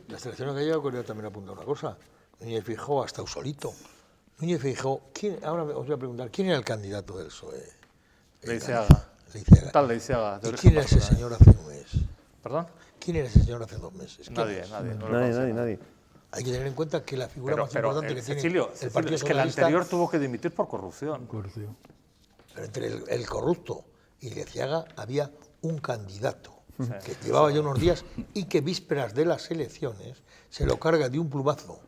M: Las selecciones gallegas quería también apuntar una cosa. Núñez Feijóo ha estado solito. Núñez Feijóo, ahora os voy a preguntar, ¿quién era el candidato del PSOE?
P: Leiceaga.
M: Leiceaga.
P: Tal Leiceaga, de
M: ¿Y
P: origen
M: quién era ese
P: vasco,
M: señor hace un mes?
P: ¿Perdón?
M: ¿Quién era ese señor hace 2 meses? ¿Quién
P: Nadie,
M: es?
P: nadie. No lo conoce
A: Nadie.
M: Hay que tener en cuenta que la figura más
P: Pero
M: importante que tiene
P: Cecilio,
M: el Partido
P: es que el
M: Socialista...
P: anterior tuvo que dimitir por corrupción.
M: Pero entre el corrupto y Leiceaga había un candidato que llevaba ya unos días y que vísperas de las elecciones se lo carga de un plumazo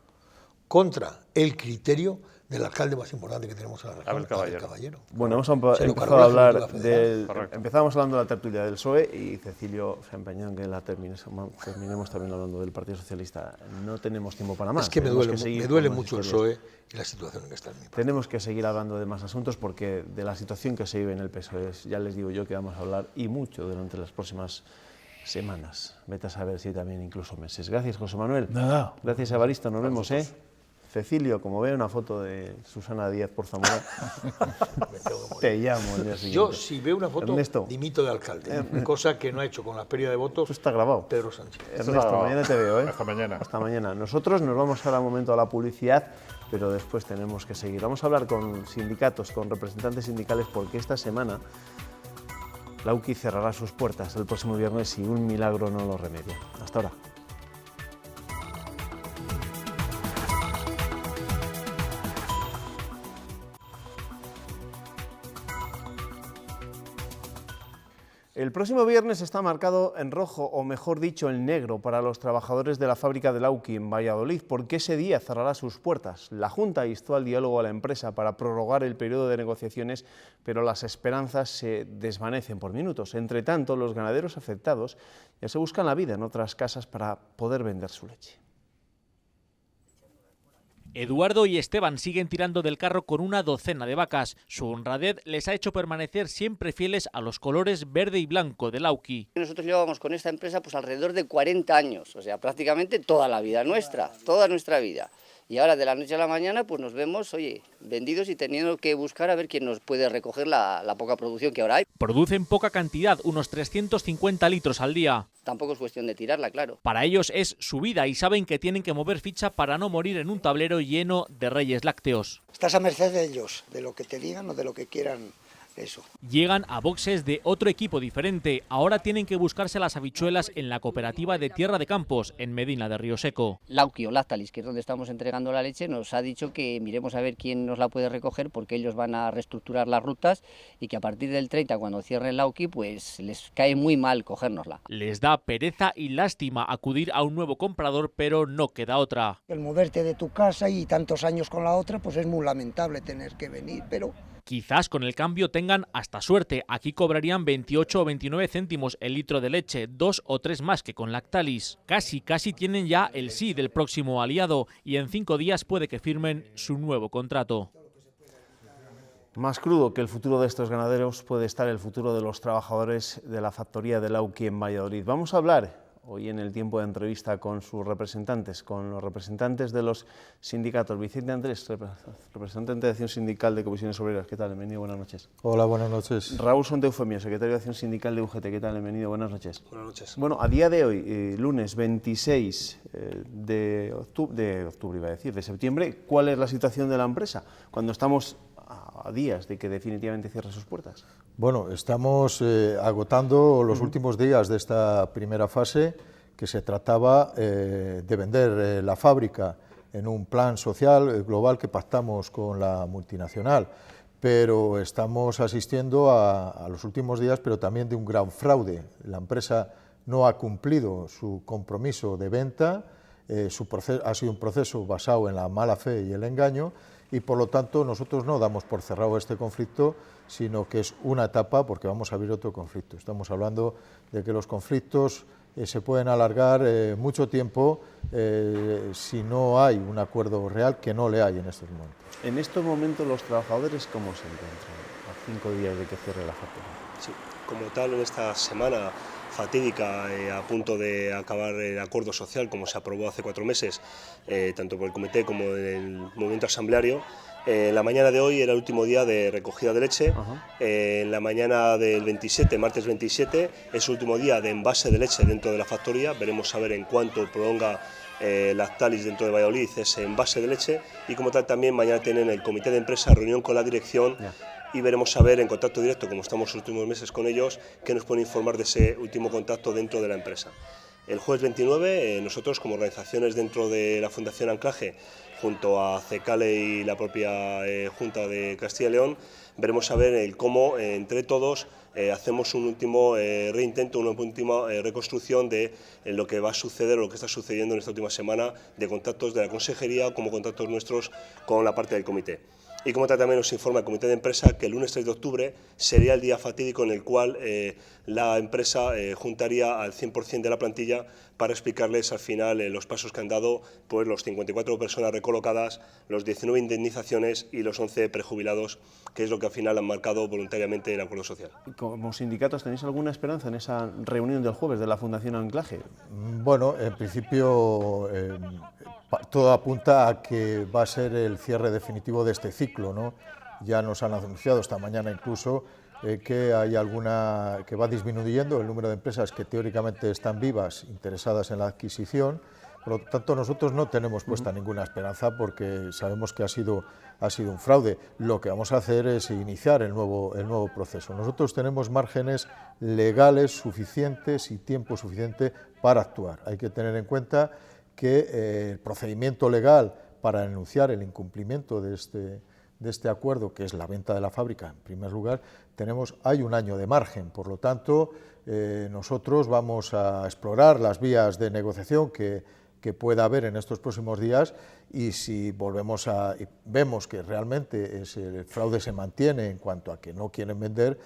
M: contra el criterio del alcalde más importante que tenemos en la región, Abel Caballero.
A: Bueno, hemos
M: Se lo
A: empezado
M: cargó
A: a
M: la
A: hablar
M: Ejecutiva Federal.
A: Empezamos hablando de la tertulia del PSOE y Cecilio se ha empeñado en que la terminemos también hablando del Partido Socialista. No tenemos tiempo para más.
M: Es que me
A: Tenemos
M: duele
A: seguir con
M: mucho el
A: más
M: PSOE
A: historias.
M: y la situación en que está en mi país.
A: Tenemos que seguir hablando de más asuntos porque de la situación que se vive en el PSOE, ya les digo yo que vamos a hablar y mucho durante las próximas semanas. Vete a saber si también incluso meses. Gracias, José Manuel.
O: Nada.
A: Gracias, Evaristo. Nos vemos, ¿eh? Cecilio, como veo una foto de Susana Díaz por Zamora, te llamo el día siguiente.
M: Yo, si veo una foto,
A: Ernesto,
M: dimito de alcalde, cosa que no ha hecho con la pérdida de votos.
A: está grabado.
M: Pedro Sánchez.
A: Ernesto, mañana te veo, ¿eh?
N: Hasta mañana.
A: Hasta mañana. Nosotros nos vamos ahora un momento a la publicidad, pero después tenemos que seguir. Vamos a hablar con sindicatos, con representantes sindicales, porque esta semana la UCI cerrará sus puertas el próximo viernes si un milagro no lo remedia. Hasta ahora. El próximo viernes está marcado en rojo, o mejor dicho, en negro, para los trabajadores de la fábrica de Lauki en Valladolid, porque ese día cerrará sus puertas. La Junta instó al diálogo a la empresa para prorrogar el periodo de negociaciones, pero las esperanzas se desvanecen por minutos. Entre tanto, los ganaderos afectados ya se buscan la vida en otras casas para poder vender su leche.
Q: Eduardo y Esteban siguen tirando del carro con una docena de vacas. Su honradez les ha hecho permanecer siempre fieles a los colores verde y blanco de Lauki.
R: Nosotros llevábamos con esta empresa pues alrededor de 40 años, o sea, prácticamente toda la vida nuestra, toda nuestra vida. Y ahora de la noche a la mañana pues nos vemos, oye, vendidos y teniendo que buscar a ver quién nos puede recoger la poca producción que ahora hay.
Q: Producen poca cantidad, unos 350 litros al día.
R: Tampoco es cuestión de tirarla, claro.
Q: Para ellos es su vida y saben que tienen que mover ficha para no morir en un tablero lleno de reyes lácteos.
S: Estás a merced de ellos, de lo que te digan o de lo que quieran. Eso.
Q: Llegan a boxes de otro equipo diferente. Ahora tienen que buscarse las habichuelas en la cooperativa de Tierra de Campos, en Medina de Río Seco.
R: Lauki o Lactalis, que es donde estamos entregando la leche, nos ha dicho que miremos a ver quién nos la puede recoger porque ellos van a reestructurar las rutas y que a partir del 30, cuando cierren Lauki, pues les cae muy mal cogérnosla.
Q: Les da pereza y lástima acudir a un nuevo comprador, pero no queda otra.
S: El moverte de tu casa y tantos años con la otra, pues es muy lamentable tener que venir, pero...
Q: Quizás con el cambio tengan hasta suerte. Aquí cobrarían 28 o 29 céntimos el litro de leche, 2 o 3 más que con Lactalis. Casi tienen ya el sí del próximo aliado y en 5 días puede que firmen su nuevo contrato.
A: Más crudo que el futuro de estos ganaderos puede estar el futuro de los trabajadores de la factoría de Lauki en Valladolid. Vamos a hablar hoy en el tiempo de entrevista con sus representantes, con los representantes de los sindicatos. Vicente Andrés, representante de Acción Sindical de Comisiones Obreras. ¿Qué tal? Bienvenido, buenas noches.
T: Hola, buenas noches.
A: Raúl Sonteufemio, secretario de Acción Sindical de UGT. ¿Qué tal? Bienvenido, buenas noches.
T: Buenas noches.
A: Bueno, a día de hoy, lunes 26 de septiembre, ¿cuál es la situación de la empresa cuando estamos a días de que definitivamente cierre sus puertas?
T: Bueno, estamos agotando los últimos días de esta primera fase, que se trataba de vender la fábrica en un plan social global que pactamos con la multinacional, pero estamos asistiendo a los últimos días, pero también de un gran fraude. La empresa no ha cumplido su compromiso de venta, ha sido un proceso basado en la mala fe y el engaño, y por lo tanto nosotros no damos por cerrado este conflicto, sino que es una etapa porque vamos a abrir otro conflicto. Estamos hablando de que los conflictos se pueden alargar mucho tiempo si no hay un acuerdo real, que no le hay en estos momentos.
A: En estos momentos los trabajadores, ¿cómo se encuentran? a 5 días de que cierre la factoría.
U: Sí, como tal, en esta semana fatídica, a punto de acabar el acuerdo social, como se aprobó hace 4 meses, tanto por el comité como el movimiento asambleario, la mañana de hoy era el último día de recogida de leche. En la mañana del 27, martes 27, es el último día de envase de leche dentro de la factoría. Veremos a ver en cuánto prolonga Lactalis dentro de Valladolid ese envase de leche, y como tal también mañana tienen el comité de empresa reunión con la dirección. Y veremos a ver en contacto directo, como estamos los últimos meses con ellos, que nos pueden informar de ese último contacto dentro de la empresa. El jueves 29, nosotros como organizaciones dentro de la Fundación Anclaje, junto a CECALE y la propia Junta de Castilla y León, veremos a ver cómo entre todos hacemos un último reintento, una última reconstrucción de lo que va a suceder o lo que está sucediendo en esta última semana, de contactos de la consejería como contactos nuestros con la parte del comité. Y como tal también nos informa el comité de empresa que el lunes 3 de octubre sería el día fatídico en el cual la empresa juntaría al 100% de la plantilla para explicarles al final los pasos que han dado, pues los 54 personas recolocadas, los 19 indemnizaciones y los 11 prejubilados, que es lo que al final han marcado voluntariamente el acuerdo social.
A: ¿Como sindicatos tenéis alguna esperanza en esa reunión del jueves de la Fundación Anclaje?
T: Bueno, en principio todo apunta a que va a ser el cierre definitivo de este ciclo, ¿no? Ya nos han anunciado esta mañana incluso que hay alguna que va disminuyendo el número de empresas que teóricamente están vivas, interesadas en la adquisición. Por lo tanto, nosotros no tenemos puesta ninguna esperanza porque sabemos que ha sido un fraude. Lo que vamos a hacer es iniciar el nuevo proceso. Nosotros tenemos márgenes legales suficientes y tiempo suficiente para actuar. Hay que tener en cuenta que el procedimiento legal para denunciar el incumplimiento de este acuerdo, que es la venta de la fábrica, en primer lugar, hay un año de margen. Por lo tanto, nosotros vamos a explorar las vías de negociación que pueda haber en estos próximos días, y si vemos que realmente el fraude se mantiene en cuanto a que no quieren vender,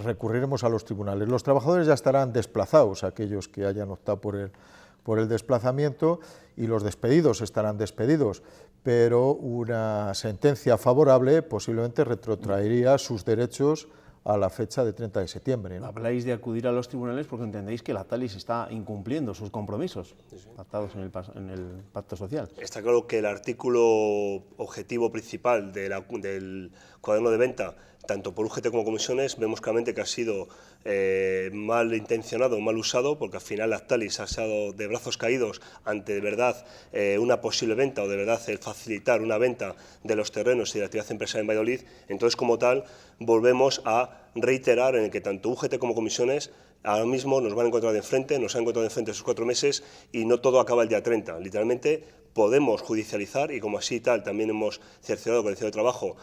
T: recurriremos a los tribunales. Los trabajadores ya estarán desplazados, aquellos que hayan optado por el desplazamiento, y los despedidos estarán despedidos, pero una sentencia favorable posiblemente retrotraería sus derechos a la fecha de 30 de septiembre, ¿no?
A: Habláis de acudir a los tribunales porque entendéis que Lactalis está incumpliendo sus compromisos pactados en el pacto social.
U: Está claro que el artículo objetivo principal del cuaderno de venta, tanto por UGT como comisiones, vemos claramente que ha sido mal intencionado, mal usado, porque al final Lactalis ha estado de brazos caídos ante de verdad una posible venta o de verdad el facilitar una venta de los terrenos y de la actividad empresarial en Valladolid. Entonces, como tal, volvemos a reiterar en el que tanto UGT como comisiones ahora mismo nos van a encontrar de enfrente, nos han encontrado de enfrente esos 4 meses, y no todo acaba el día 30. Literalmente podemos judicializar, y como así y tal también hemos cerciorado con el Centro de Trabajo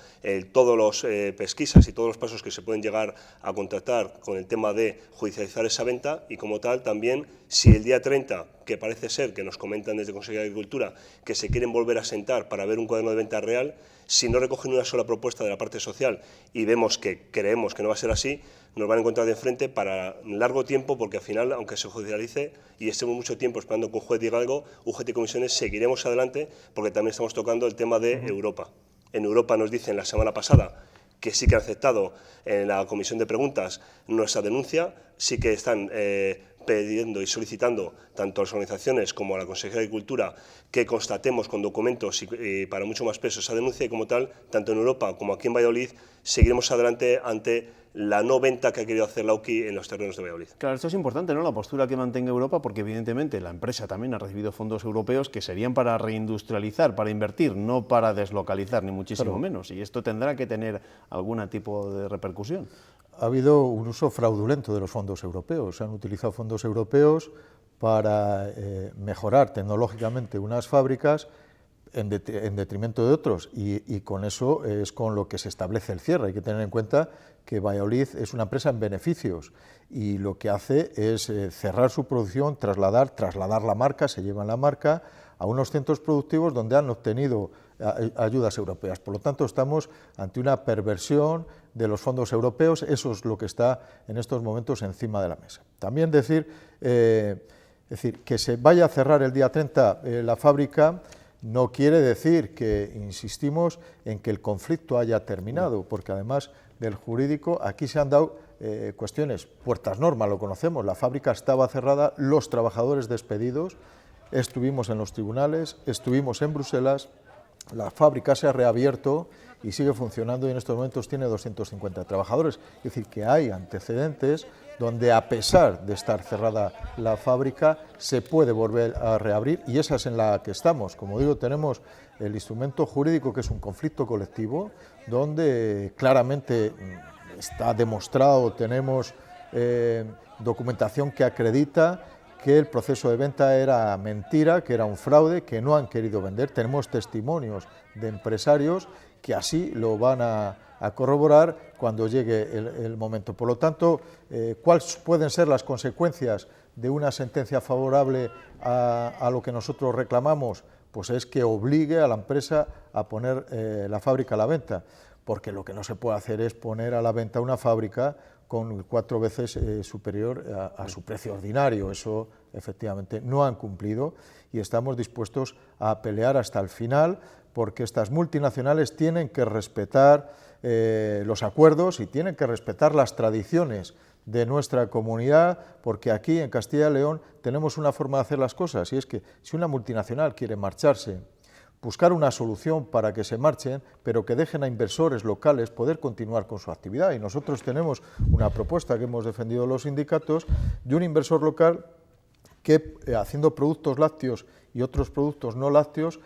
U: todos los pesquisas y todos los pasos que se pueden llegar a contratar con el tema de judicializar esa venta, y como tal también, si el día 30, que parece ser que nos comentan desde Consejería de Agricultura que se quieren volver a sentar para ver un cuaderno de venta real, si no recogen una sola propuesta de la parte social y creemos que no va a ser así, nos van a encontrar de enfrente para largo tiempo, porque al final, aunque se judicialice y estemos mucho tiempo esperando que un juez diga algo, UGT y comisiones seguiremos adelante, porque también estamos tocando el tema de Europa. En Europa nos dicen la semana pasada que sí que han aceptado en la comisión de preguntas nuestra denuncia, sí que están pidiendo y solicitando tanto a las organizaciones como a la Consejería de Agricultura que constatemos con documentos y para mucho más peso esa denuncia, y como tal, tanto en Europa como aquí en Valladolid, seguiremos adelante ante la no venta que ha querido hacer la UCI en los terrenos de Valladolid.
A: Claro, esto es importante, ¿no?, la postura que mantenga Europa, porque evidentemente la empresa también ha recibido fondos europeos que serían para reindustrializar, para invertir, no para deslocalizar, ni muchísimo menos, y esto tendrá que tener algún tipo de repercusión.
T: Ha habido un uso fraudulento de los fondos europeos. Se han utilizado fondos europeos para mejorar tecnológicamente unas fábricas en detrimento de otros, y con eso es con lo que se establece el cierre. Hay que tener en cuenta que Valladolid es una empresa en beneficios, y lo que hace es cerrar su producción, trasladar la marca, se llevan la marca a unos centros productivos donde han obtenido ayudas europeas. Por lo tanto, estamos ante una perversión de los fondos europeos. Eso es lo que está en estos momentos encima de la mesa. También decir que se vaya a cerrar el día 30 la fábrica, No quiere decir que insistimos en que el conflicto haya terminado, porque además del jurídico aquí se han dado cuestiones, puertas norma, lo conocemos, la fábrica estaba cerrada, los trabajadores despedidos, estuvimos en los tribunales, estuvimos en Bruselas, la fábrica se ha reabierto y sigue funcionando y en estos momentos tiene 250 trabajadores. Es decir, que hay antecedentes donde a pesar de estar cerrada la fábrica se puede volver a reabrir y esa es en la que estamos. Como digo, tenemos el instrumento jurídico que es un conflicto colectivo donde claramente está demostrado, tenemos documentación que acredita que el proceso de venta era mentira, que era un fraude, que no han querido vender. Tenemos testimonios de empresarios que así lo van a corroborar cuando llegue el momento. Por lo tanto, ¿cuáles pueden ser las consecuencias de una sentencia favorable a lo que nosotros reclamamos? Pues es que obligue a la empresa a poner la fábrica a la venta, porque lo que no se puede hacer es poner a la venta una fábrica con 4 veces superior a su precio ordinario. Eso efectivamente no han cumplido y estamos dispuestos a pelear hasta el final porque estas multinacionales tienen que respetar los acuerdos y tienen que respetar las tradiciones de nuestra comunidad, porque aquí en Castilla y León tenemos una forma de hacer las cosas y es que si una multinacional quiere marcharse, buscar una solución para que se marchen, pero que dejen a inversores locales poder continuar con su actividad. Y nosotros tenemos una propuesta que hemos defendido los sindicatos de un inversor local que, haciendo productos lácteos y otros productos no lácteos,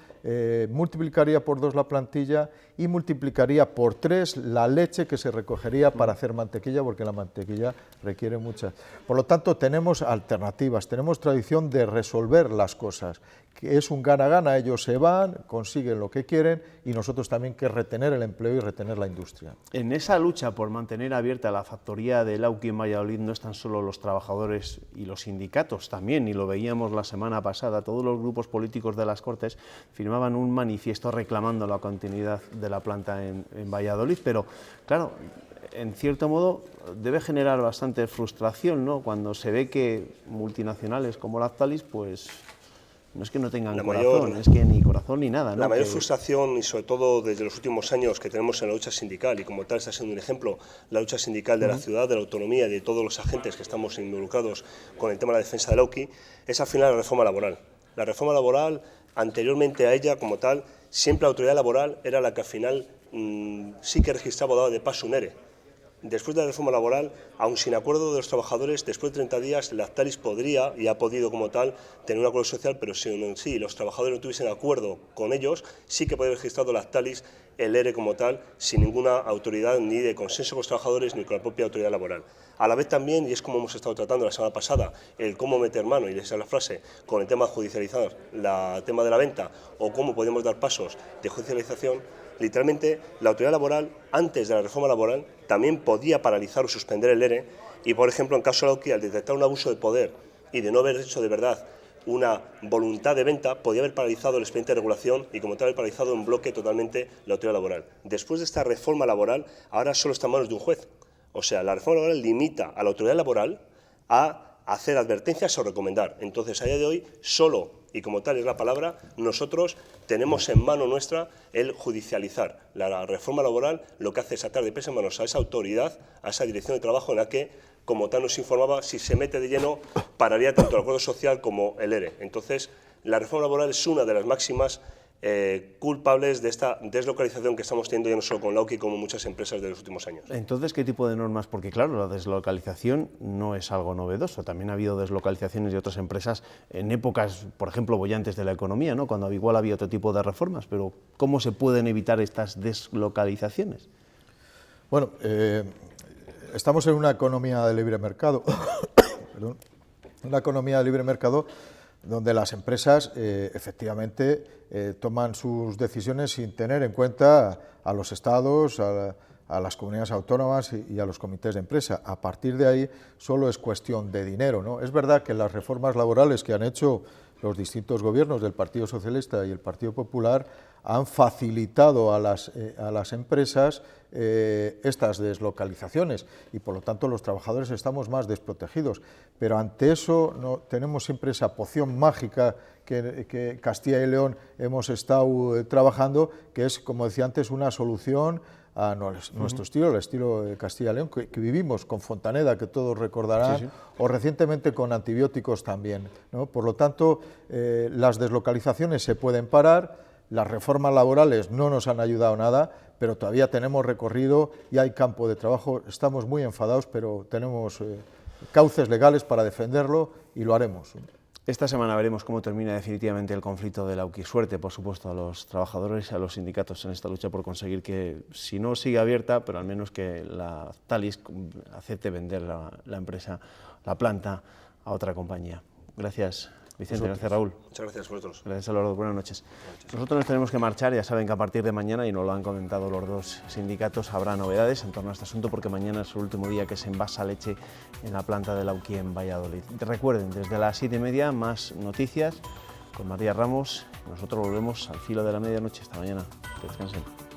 T: multiplicaría por 2 la plantilla y multiplicaría por 3 la leche que se recogería para hacer mantequilla, porque la mantequilla requiere mucha. Por lo tanto, tenemos alternativas, tenemos tradición de resolver las cosas, que es un gana-gana, ellos se van, consiguen lo que quieren y nosotros también que retener el empleo y retener la industria.
A: En esa lucha por mantener abierta la factoría de Lauki en Valladolid no están solo los trabajadores y los sindicatos también, y lo veíamos la semana pasada, todos los grupos políticos de las Cortes firmaban un manifiesto reclamando la continuidad de la planta en Valladolid, pero claro, en cierto modo debe generar bastante frustración, ¿no?, cuando se ve que multinacionales como Lactalis, pues no es que no tengan corazón, es que ni corazón ni nada, ¿no?
U: La mayor frustración, y sobre todo desde los últimos años que tenemos en la lucha sindical, y como tal está siendo un ejemplo, la lucha sindical de la ciudad, de la autonomía y de todos los agentes que estamos involucrados con el tema de la defensa de Lauki, es al final la reforma laboral. La reforma laboral, anteriormente a ella como tal, siempre la autoridad laboral era la que al final sí que registraba o daba de paso un ERE. Después de la reforma laboral, aun sin acuerdo de los trabajadores, después de 30 días, Lactalis podría, y ha podido como tal, tener un acuerdo social, pero si los trabajadores no tuviesen acuerdo con ellos, sí que podría haber registrado Lactalis el ERE como tal, sin ninguna autoridad ni de consenso con los trabajadores ni con la propia autoridad laboral. A la vez también, y es como hemos estado tratando la semana pasada, el cómo meter mano, y esa es la frase, con el tema de judicializar el tema de la venta, o cómo podemos dar pasos de judicialización. Literalmente, la autoridad laboral, antes de la reforma laboral, también podía paralizar o suspender el ERE y, por ejemplo, en caso de Lauki, al detectar un abuso de poder y de no haber hecho de verdad una voluntad de venta, podía haber paralizado el expediente de regulación y, como tal, haber paralizado en bloque totalmente la autoridad laboral. Después de esta reforma laboral, ahora solo está en manos de un juez. O sea, la reforma laboral limita a la autoridad laboral a hacer advertencias o recomendar. Entonces, a día de hoy, solo, y como tal es la palabra, nosotros tenemos en mano nuestra el judicializar. La reforma laboral lo que hace es atar de pies en manos a esa autoridad, a esa dirección de trabajo en la que, como tal nos informaba, si se mete de lleno, pararía tanto el acuerdo social como el ERE. Entonces, la reforma laboral es una de las máximas culpables de esta deslocalización que estamos teniendo ya no solo con Lauki como muchas empresas de los últimos años.
A: Entonces, ¿qué tipo de normas? Porque claro, la deslocalización no es algo novedoso, también ha habido deslocalizaciones de otras empresas en épocas, por ejemplo, bollantes de la economía, ¿no?, cuando igual había otro tipo de reformas, pero ¿cómo se pueden evitar estas deslocalizaciones?
T: Bueno, estamos en una economía de libre mercado, perdón, una economía de libre mercado donde las empresas efectivamente toman sus decisiones sin tener en cuenta a los estados, a las comunidades autónomas y a los comités de empresa. A partir de ahí solo es cuestión de dinero, ¿no? Es verdad que las reformas laborales que han hecho los distintos gobiernos del Partido Socialista y el Partido Popular han facilitado a las empresas estas deslocalizaciones y por lo tanto los trabajadores estamos más desprotegidos. Pero ante eso no tenemos siempre esa poción mágica que Castilla y León hemos estado trabajando, que es, como decía antes, una solución a nuestro estilo, el estilo de Castilla y León, que vivimos con Fontaneda, que todos recordarán, sí, sí, o recientemente con antibióticos también, ¿no? Por lo tanto, las deslocalizaciones se pueden parar, las reformas laborales no nos han ayudado nada, pero todavía tenemos recorrido y hay campo de trabajo. Estamos muy enfadados, pero tenemos cauces legales para defenderlo y lo haremos.
A: Esta semana veremos cómo termina definitivamente el conflicto de la UQI. Suerte, por supuesto, a los trabajadores y a los sindicatos en esta lucha por conseguir que, si no sigue abierta, pero al menos que la Thalys acepte vender la empresa, la planta, a otra compañía. Gracias, Vicente. Gracias, Raúl.
U: Muchas gracias a vosotros.
A: Gracias a los dos. Buenas noches. Nosotros nos tenemos que marchar. Ya saben que a partir de mañana, y nos lo han comentado los dos sindicatos, habrá novedades en torno a este asunto, porque mañana es el último día que se envasa leche en la planta de la UQI en Valladolid. Recuerden, desde las 7:30 más noticias con María Ramos. Nosotros volvemos al filo de la medianoche. Hasta mañana. Que descansen.